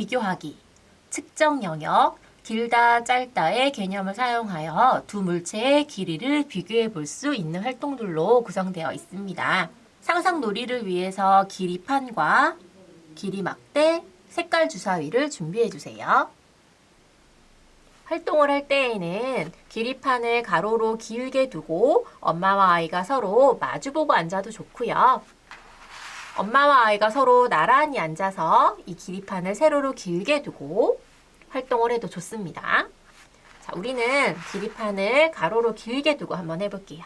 비교하기, 측정 영역, 길다, 짧다의 개념을 사용하여 두 물체의 길이를 비교해 볼 수 있는 활동들로 구성되어 있습니다. 상상 놀이를 위해서 길이판과 길이 막대, 색깔 주사위를 준비해 주세요. 활동을 할 때에는 길이판을 가로로 길게 두고 엄마와 아이가 서로 마주보고 앉아도 좋고요. 엄마와 아이가 서로 나란히 앉아서 이 길이판을 세로로 길게 두고 활동을 해도 좋습니다. 자, 우리는 길이판을 가로로 길게 두고 한번 해볼게요.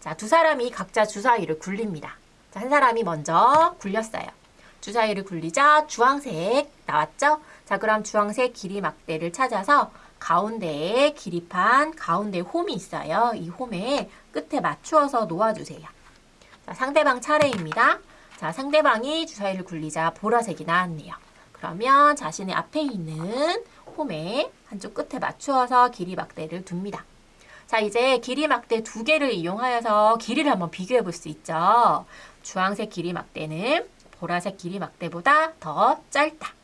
자, 두 사람이 각자 주사위를 굴립니다. 자, 한 사람이 먼저 굴렸어요. 주사위를 굴리자 주황색 나왔죠? 자, 그럼 주황색 길이 막대를 찾아서 가운데에 길이판, 가운데 홈이 있어요. 이 홈에 끝에 맞추어서 놓아주세요. 자, 상대방 차례입니다. 자, 상대방이 주사위를 굴리자 보라색이 나왔네요. 그러면 자신의 앞에 있는 홈에 한쪽 끝에 맞추어서 길이 막대를 둡니다. 자, 이제 길이 막대 두 개를 이용하여서 길이를 한번 비교해 볼 수 있죠. 주황색 길이 막대는 보라색 길이 막대보다 더 짧다.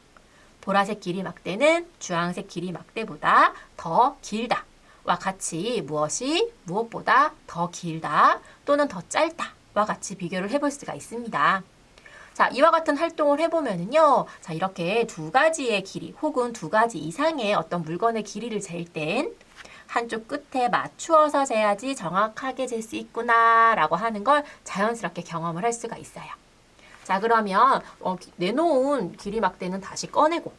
보라색 길이 막대는 주황색 길이 막대보다 더 길다. 와 같이 무엇이 무엇보다 더 길다 또는 더 짧다. 와 같이 비교를 해볼 수가 있습니다. 자, 이와 같은 활동을 해보면은요. 자, 이렇게 두 가지의 길이 혹은 두 가지 이상의 어떤 물건의 길이를 잴 땐 한쪽 끝에 맞추어서 재야지 정확하게 잴 수 있구나 라고 하는 걸 자연스럽게 경험을 할 수가 있어요. 자, 그러면 내놓은 길이 막대는 다시 꺼내고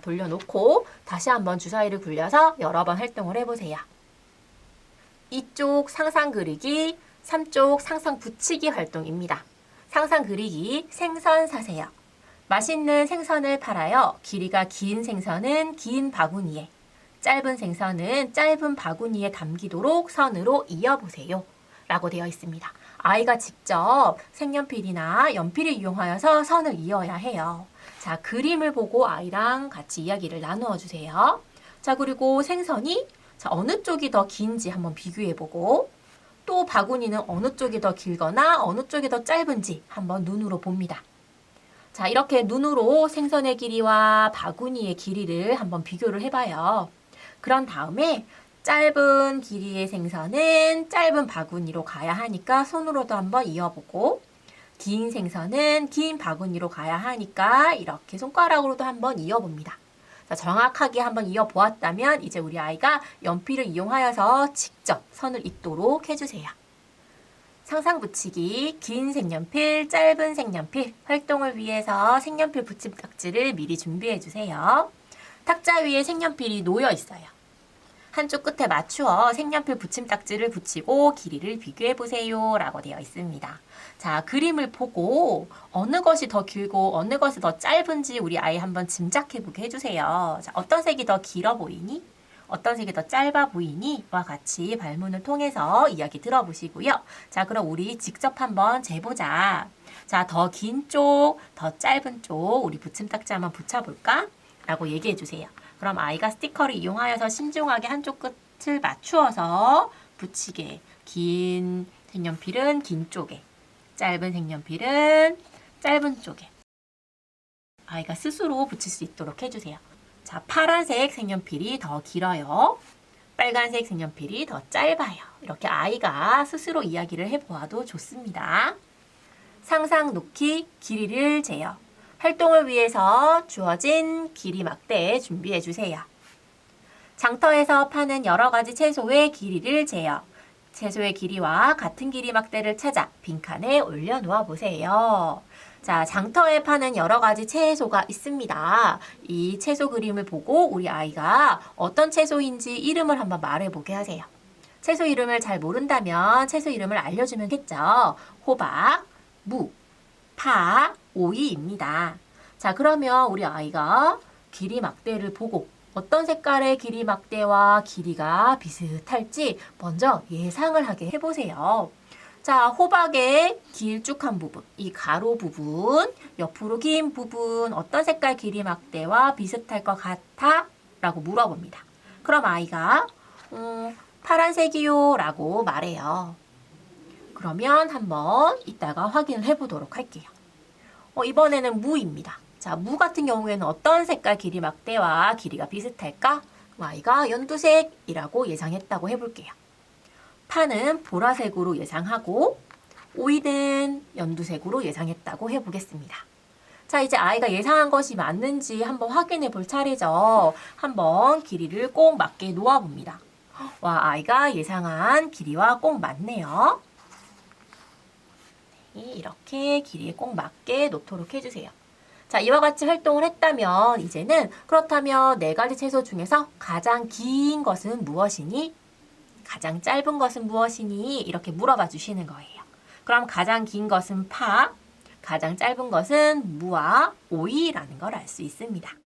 돌려놓고 다시 한번 주사위를 굴려서 여러 번 활동을 해보세요. 이쪽 상상 그리기, 3쪽 상상 붙이기 활동입니다. 상상 그리기, 생선 사세요. 맛있는 생선을 팔아요. 길이가 긴 생선은 긴 바구니에, 짧은 생선은 짧은 바구니에 담기도록 선으로 이어보세요. 라고 되어 있습니다. 아이가 직접 색연필이나 연필을 이용하여서 선을 이어야 해요. 자, 그림을 보고 아이랑 같이 이야기를 나누어 주세요. 자, 그리고 생선이 어느 쪽이 더 긴지 한번 비교해보고 또 바구니는 어느 쪽이 더 길거나 어느 쪽이 더 짧은지 한번 눈으로 봅니다. 자, 이렇게 눈으로 생선의 길이와 바구니의 길이를 한번 비교를 해봐요. 그런 다음에 짧은 길이의 생선은 짧은 바구니로 가야 하니까 손으로도 한번 이어보고 긴 생선은 긴 바구니로 가야 하니까 이렇게 손가락으로도 한번 이어봅니다. 자, 정확하게 한번 이어보았다면 이제 우리 아이가 연필을 이용하여서 직접 선을 잇도록 해주세요. 상상 붙이기, 긴 색연필, 짧은 색연필 활동을 위해서 색연필 붙임 딱지를 미리 준비해 주세요. 탁자 위에 색연필이 놓여 있어요. 한쪽 끝에 맞추어 색연필 붙임 딱지를 붙이고 길이를 비교해 보세요 라고 되어 있습니다. 자, 그림을 보고 어느 것이 더 길고 어느 것이 더 짧은지 우리 아이 한번 짐작해 보게 해주세요. 자, 어떤 색이 더 길어 보이니? 어떤 색이 더 짧아 보이니? 와 같이 발문을 통해서 이야기 들어보시고요. 자, 그럼 우리 직접 한번 재보자. 자, 더 긴 쪽, 더 짧은 쪽 우리 붙임 딱지 한번 붙여볼까? 라고 얘기해 주세요. 그럼 아이가 스티커를 이용하여서 신중하게 한쪽 끝을 맞추어서 붙이게. 긴 색연필은 긴 쪽에, 짧은 색연필은 짧은 쪽에. 아이가 스스로 붙일 수 있도록 해주세요. 자, 파란색 색연필이 더 길어요. 빨간색 색연필이 더 짧아요. 이렇게 아이가 스스로 이야기를 해보아도 좋습니다. 상상 놓기, 길이를 재요. 활동을 위해서 주어진 길이 막대 준비해 주세요. 장터에서 파는 여러 가지 채소의 길이를 재요. 채소의 길이와 같은 길이 막대를 찾아 빈칸에 올려놓아 보세요. 자, 장터에 파는 여러 가지 채소가 있습니다. 이 채소 그림을 보고 우리 아이가 어떤 채소인지 이름을 한번 말해보게 하세요. 채소 이름을 잘 모른다면 채소 이름을 알려주면 겠죠. 호박, 무, 파, 오이입니다. 자, 그러면 우리 아이가 길이 막대를 보고 어떤 색깔의 길이 막대와 길이가 비슷할지 먼저 예상을 하게 해보세요. 자, 호박의 길쭉한 부분, 이 가로 부분, 옆으로 긴 부분 어떤 색깔 길이 막대와 비슷할 것 같아? 라고 물어봅니다. 그럼 아이가 파란색이요 라고 말해요. 그러면 한번 이따가 확인을 해보도록 할게요. 이번에는 무입니다. 자, 무 같은 경우에는 어떤 색깔 길이 막대와 길이가 비슷할까? Y가 연두색이라고 예상했다고 해볼게요. 파는 보라색으로 예상하고 오이는 연두색으로 예상했다고 해보겠습니다. 자, 이제 아이가 예상한 것이 맞는지 한번 확인해 볼 차례죠. 한번 길이를 꼭 맞게 놓아봅니다. 와, 아이가 예상한 길이와 꼭 맞네요. 이렇게 길이에 꼭 맞게 놓도록 해주세요. 자, 이와 같이 활동을 했다면 이제는 그렇다면 네 가지 채소 중에서 가장 긴 것은 무엇이니? 가장 짧은 것은 무엇이니? 이렇게 물어봐 주시는 거예요. 그럼 가장 긴 것은 파, 가장 짧은 것은 무와 오이라는 걸 알 수 있습니다.